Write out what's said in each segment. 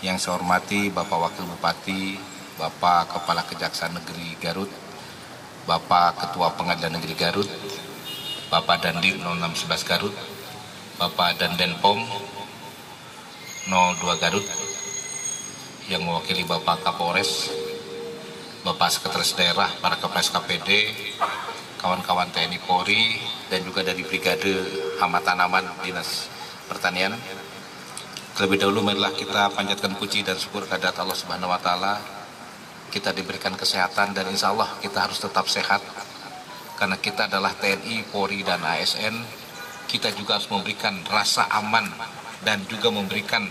Yang saya hormati Bapak Wakil Bupati, Bapak Kepala Kejaksaan Negeri Garut, Bapak Ketua Pengadilan Negeri Garut, Bapak Dandim 0611 Garut, Bapak Dandenpom 02 Garut, yang mewakili Bapak Kapolres, Bapak Sekretaris Daerah, para Kepala SKPD, kawan-kawan TNI Polri, dan juga dari Brigade Hama Tanaman Dinas Pertanian. Terlebih dahulu marilah kita panjatkan puji dan syukur kehadirat Allah Subhanahu wa taala. Kita diberikan kesehatan dan insya Allah kita harus tetap sehat. Karena kita adalah TNI, Polri, dan ASN. Kita juga harus memberikan rasa aman dan juga memberikan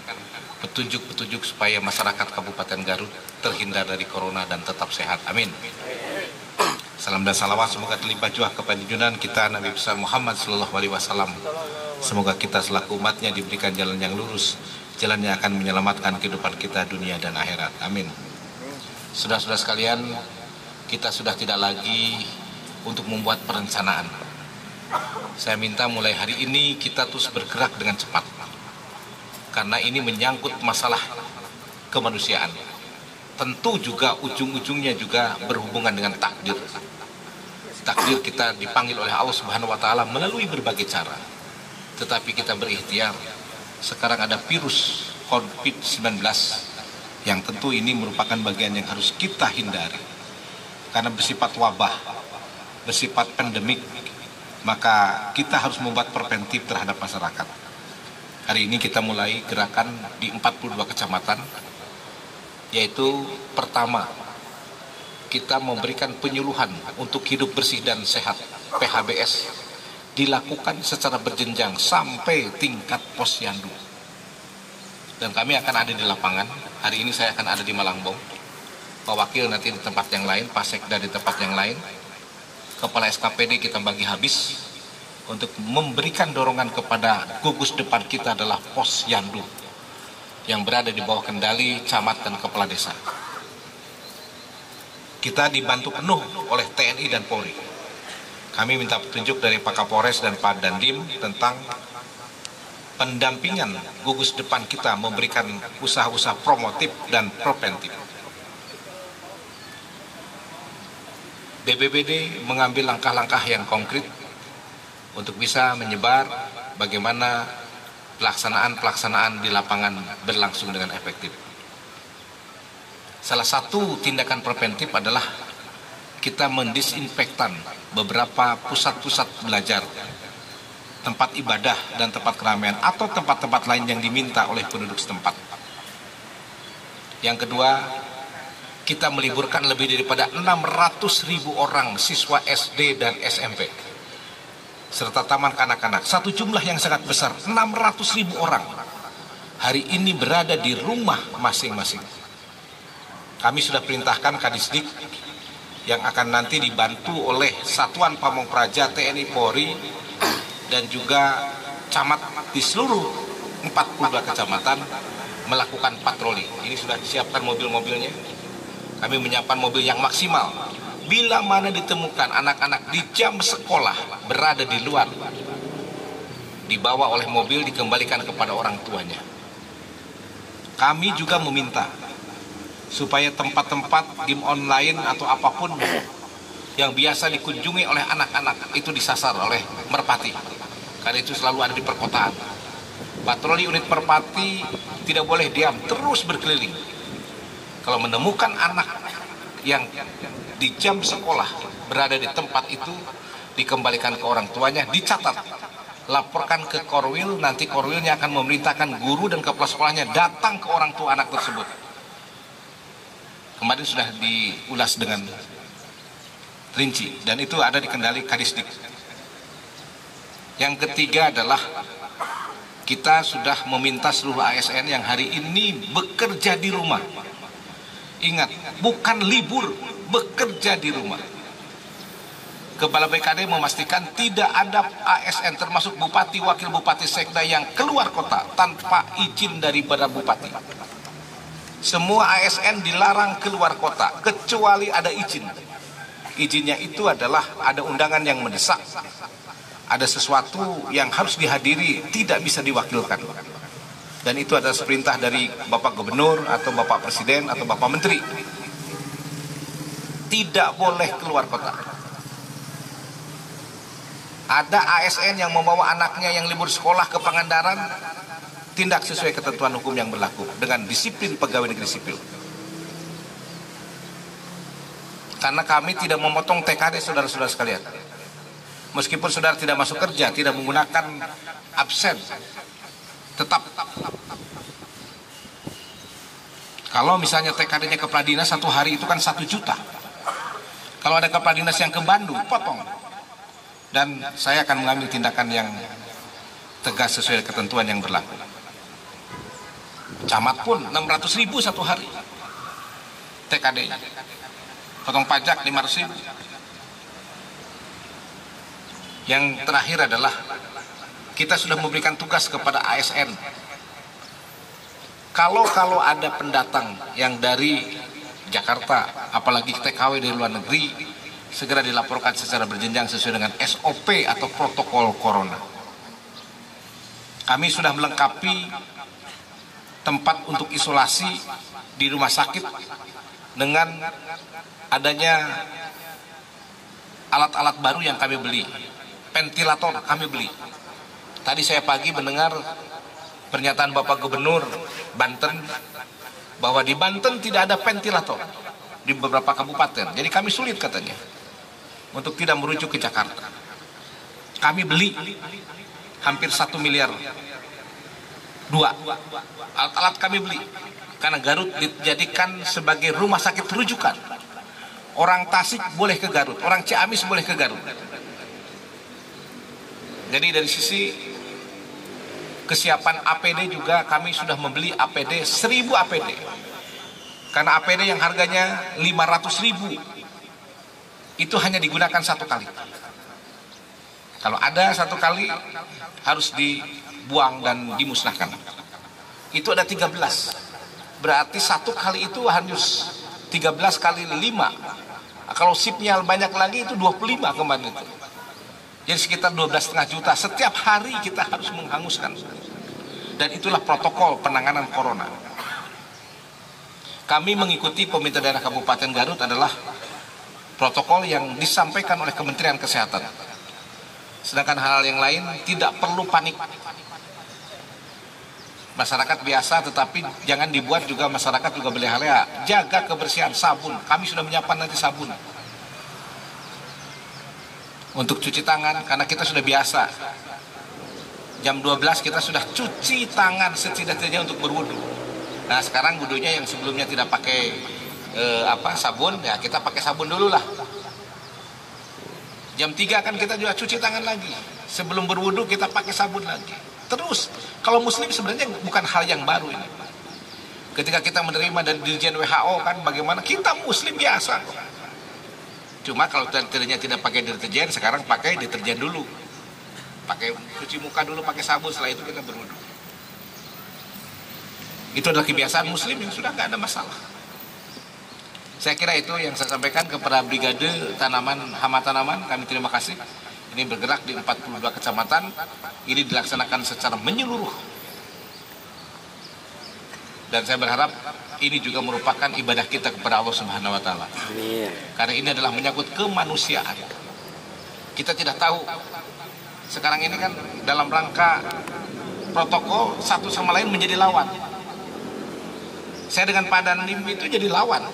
petunjuk-petunjuk supaya masyarakat Kabupaten Garut terhindar dari corona dan tetap sehat. Amin. Salam dan salawat semoga terlimpah juah kepada junjungan kita Nabi besar Muhammad SAW. Semoga kita selaku umatnya diberikan jalan yang lurus, jalan yang akan menyelamatkan kehidupan kita dunia dan akhirat. Amin. Saudara-saudara sekalian, kita sudah tidak lagi untuk membuat perencanaan. Saya minta mulai hari ini kita terus bergerak dengan cepat. Karena ini menyangkut masalah kemanusiaan. Tentu juga ujung-ujungnya juga berhubungan dengan takdir. Takdir kita dipanggil oleh Allah Subhanahu wa taala melalui berbagai cara. Tetapi kita berikhtiar. Sekarang ada virus COVID-19 yang tentu ini merupakan bagian yang harus kita hindari. Karena bersifat wabah, bersifat pandemik, maka kita harus membuat preventif terhadap masyarakat. Hari ini kita mulai gerakan di 42 kecamatan, yaitu pertama, kita memberikan penyuluhan untuk hidup bersih dan sehat, PHBS, dilakukan secara berjenjang sampai tingkat posyandu. Dan kami akan ada di lapangan, hari ini saya akan ada di Malangbong, Pak Wakil nanti di tempat yang lain, Pak Sekda di tempat yang lain, Kepala SKPD kita bagi habis, untuk memberikan dorongan kepada gugus depan kita adalah posyandu yang berada di bawah kendali camat dan kepala desa. Kita dibantu penuh oleh TNI dan Polri. Kami minta petunjuk dari Pak Kapolres dan Pak Dandim tentang pendampingan gugus depan kita memberikan usaha-usaha promotif dan preventif. BPBD mengambil langkah-langkah yang konkret untuk bisa menyebar bagaimana pelaksanaan di lapangan berlangsung dengan efektif. Salah satu tindakan preventif adalah kita mendisinfektan beberapa pusat-pusat belajar, tempat ibadah dan tempat keramaian atau tempat-tempat lain yang diminta oleh penduduk setempat. Yang kedua, kita meliburkan lebih daripada 600.000 orang siswa SD dan SMP. Serta taman kanak-kanak, satu jumlah yang sangat besar, 600.000 orang hari ini berada di rumah masing-masing. Kami sudah perintahkan Kadisdik yang akan nanti dibantu oleh Satuan Pamong Praja TNI Polri dan juga camat di seluruh 42 kecamatan melakukan patroli. Ini sudah disiapkan mobil-mobilnya. Kami menyiapkan mobil yang maksimal. Bila mana ditemukan anak-anak di jam sekolah berada di luar, dibawa oleh mobil dikembalikan kepada orang tuanya. Kami juga meminta supaya tempat-tempat game online atau apapun yang biasa dikunjungi oleh anak-anak itu disasar oleh Merpati. Karena itu selalu ada di perkotaan. Patroli unit Merpati tidak boleh diam, terus berkeliling. Kalau menemukan anak yang di jam sekolah berada di tempat itu, dikembalikan ke orang tuanya, dicatat, laporkan ke Korwil, nanti Korwilnya akan memerintahkan guru dan kepala sekolahnya datang ke orang tua anak tersebut. Kemarin sudah diulas dengan rinci dan itu ada di kendali Kadisdik. Yang ketiga adalah kita sudah meminta seluruh ASN yang hari ini bekerja di rumah. Ingat, bukan libur, bekerja di rumah. Kepala BKD memastikan tidak ada ASN termasuk bupati, wakil bupati, sekda yang keluar kota tanpa izin dari Badan Bupati. Semua ASN dilarang keluar kota kecuali ada izin. Izinnya itu adalah ada undangan yang mendesak, ada sesuatu yang harus dihadiri, tidak bisa diwakilkan. Dan itu adalah perintah dari Bapak Gubernur atau Bapak Presiden atau Bapak Menteri. Tidak boleh keluar kota. Ada ASN yang membawa anaknya yang libur sekolah ke Pangandaran, tindak sesuai ketentuan hukum yang berlaku dengan disiplin pegawai negeri sipil. Karena kami tidak memotong TKD saudara-saudara sekalian. Meskipun saudara tidak masuk kerja, tidak menggunakan absen, tetap. Kalau misalnya TKD-nya kepala dinas 1 hari itu kan 1 juta. Kalau ada kepala dinas yang ke Bandung, potong. Dan saya akan mengambil tindakan yang tegas sesuai ketentuan yang berlaku. Camat pun 600.000 1 hari TKD-nya. Potong pajak 500.000. Yang terakhir adalah kita sudah memberikan tugas kepada ASN. Kalau ada pendatang yang dari Jakarta, apalagi TKW dari luar negeri, segera dilaporkan secara berjenjang sesuai dengan SOP atau protokol corona. Kami sudah melengkapi tempat untuk isolasi di rumah sakit dengan adanya alat-alat baru yang kami beli. Ventilator kami beli. Tadi saya pagi mendengar pernyataan Bapak Gubernur Banten bahwa di Banten tidak ada ventilator di beberapa kabupaten. Jadi kami sulit katanya untuk tidak merujuk ke Jakarta. Kami beli hampir 1 miliar 2 alat-alat kami beli karena Garut dijadikan sebagai rumah sakit rujukan. Orang Tasik boleh ke Garut, orang Ciamis boleh ke Garut. Jadi dari sisi kesiapan APD juga kami sudah membeli APD 1000 APD. Karena APD yang harganya 500.000 itu hanya digunakan 1 kali. Kalau ada 1 kali harus dibuang dan dimusnahkan. Itu ada 13. Berarti 1 kali itu harus 13 kali 5. Kalau sipnya banyak lagi itu 25 kemarin itu. Jadi sekitar 12,5 juta setiap hari kita harus menghanguskan. Dan itulah protokol penanganan corona. Kami mengikuti pemerintah daerah Kabupaten Garut adalah protokol yang disampaikan oleh Kementerian Kesehatan. Sedangkan hal yang lain tidak perlu panik. Masyarakat biasa, tetapi jangan dibuat juga masyarakat juga berleha-leha. Jaga kebersihan, sabun. Kami sudah menyiapkan nanti sabun untuk cuci tangan, karena kita sudah biasa. Jam 12 kita sudah cuci tangan setidak-tidaknya untuk berwudu. Nah sekarang wudunya yang sebelumnya tidak pakai sabun, ya kita pakai sabun dulu lah. Jam 3 kan kita juga cuci tangan lagi. Sebelum berwudu kita pakai sabun lagi. Terus, kalau muslim sebenarnya bukan hal yang baru ini. Ketika kita menerima dari Dirjen WHO kan bagaimana, kita muslim biasa. Cuma kalau deterjennya tidak pakai deterjen, sekarang pakai deterjen dulu. Pakai cuci muka dulu pakai sabun, setelah itu kita berwudu. Itu adalah kebiasaan muslim yang sudah nggak ada masalah. Saya kira itu yang saya sampaikan kepada Brigade Tanaman Hama Tanaman. Kami terima kasih. Ini bergerak di 42 kecamatan. Ini dilaksanakan secara menyeluruh. Dan saya berharap ini juga merupakan ibadah kita kepada Allah Subhanahu wa taala. Amin. Karena ini adalah menyangkut kemanusiaan. Kita tidak tahu sekarang ini kan dalam rangka protokol satu sama lain menjadi lawan. Saya dengan Pak Dandim itu jadi lawan.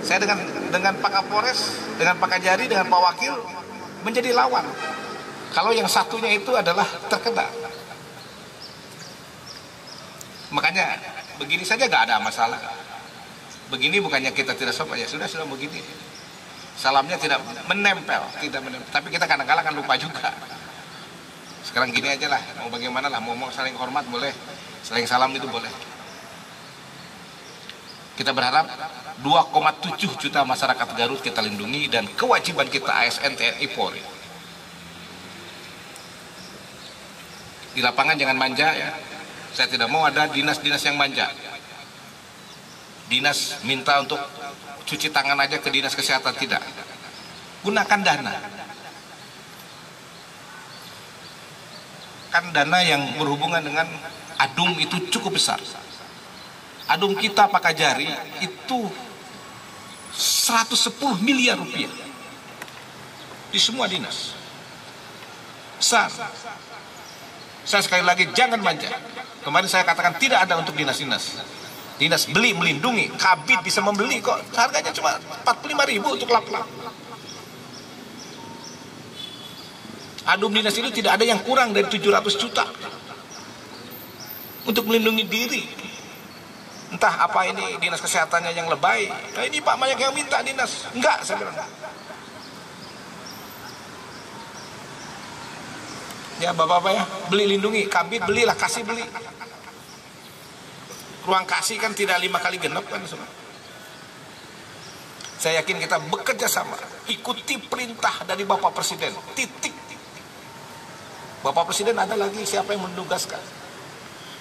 Saya dengan Pak Kapolres, dengan Pak Kajari, dengan Pak Wakil menjadi lawan. Kalau yang satunya itu adalah terkena. Makanya begini saja gak ada masalah. Begini bukannya kita tidak sopan, ya sudah begini. Salamnya tidak menempel, tapi kita kadang-kadang kan lupa juga. Sekarang gini aja lah, mau bagaimana lah, mau saling hormat boleh, saling salam itu boleh. Kita berharap 2,7 juta masyarakat Garut kita lindungi, dan kewajiban kita ASN TNI Polri. Di lapangan jangan manja ya. Saya tidak mau ada dinas-dinas yang manja. Dinas minta untuk cuci tangan aja ke dinas kesehatan, tidak. Gunakan dana. kan dana yang berhubungan dengan adum itu cukup besar. Adum kita Pak Kajari itu 110 miliar rupiah di semua dinas. Besar. Saya sekali lagi jangan manja. Kemarin saya katakan tidak ada untuk dinas-dinas. Dinas beli melindungi, Kabid bisa membeli kok. Harganya cuma 45.000 untuk lap-lap. Adum dinas itu tidak ada yang kurang dari 700 juta untuk melindungi diri. Entah apa ini dinas kesehatannya yang lebay. Nah ini Pak banyak yang minta dinas. Enggak, saya bilang. Ya bapak-bapak ya, beli lindungi, Kabid belilah, kasih beli. Ruang kasih kan tidak 5 kali genap kan semua. Saya yakin kita bekerja sama, ikuti perintah dari Bapak Presiden, titik. Bapak Presiden ada lagi siapa yang menugaskan.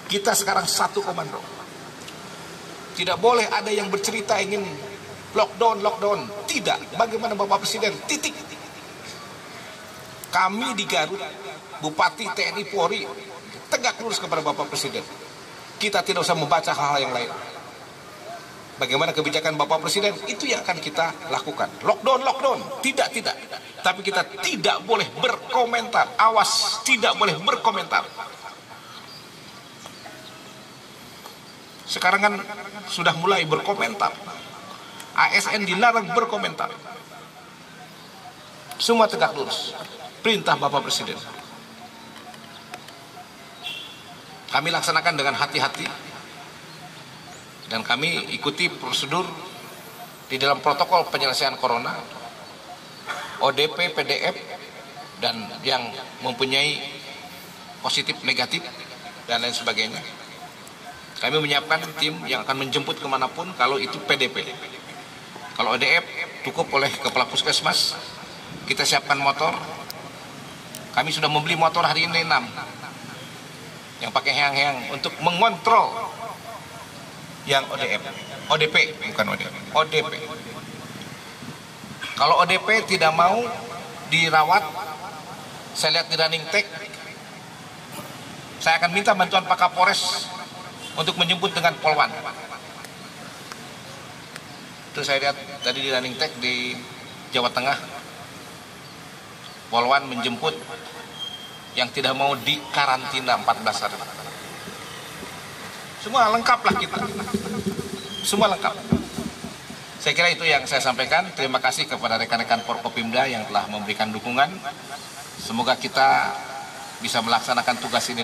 Kita sekarang satu komando. Tidak boleh ada yang bercerita ingin lockdown. Tidak. Bagaimana Bapak Presiden? Titik. Kami di Garut, Bupati TNI Polri, tegak lurus kepada Bapak Presiden. Kita tidak usah membaca hal-hal yang lain. Bagaimana kebijakan Bapak Presiden, itu yang akan kita lakukan. Lockdown. Tidak. Tapi kita tidak boleh berkomentar. Awas, tidak boleh berkomentar. Sekarang kan sudah mulai berkomentar. ASN dilarang berkomentar. Semua tegak lurus. Perintah Bapak Presiden. Kami laksanakan dengan hati-hati. Dan kami ikuti prosedur di dalam protokol penyelesaian corona, ODP, PDF, dan yang mempunyai positif, negatif, dan lain sebagainya. Kami menyiapkan tim yang akan menjemput kemanapun kalau itu PDP. Kalau ODF cukup oleh kepala puskesmas, kita siapkan motor. Kami sudah membeli motor hari ini 6 yang pakai heyang-heyang untuk mengontrol yang ODP bukan ODP. Kalau ODP tidak mau dirawat, saya lihat di running tag, saya akan minta bantuan Pak Kapolres untuk menjemput dengan Polwan. Itu saya lihat tadi di running tag di Jawa Tengah, Polwan menjemput yang tidak mau dikarantina 14 hari. Semua lengkap lah kita. Semua lengkap. Saya kira itu yang saya sampaikan. Terima kasih kepada rekan-rekan Forkopimda yang telah memberikan dukungan. Semoga kita bisa melaksanakan tugas ini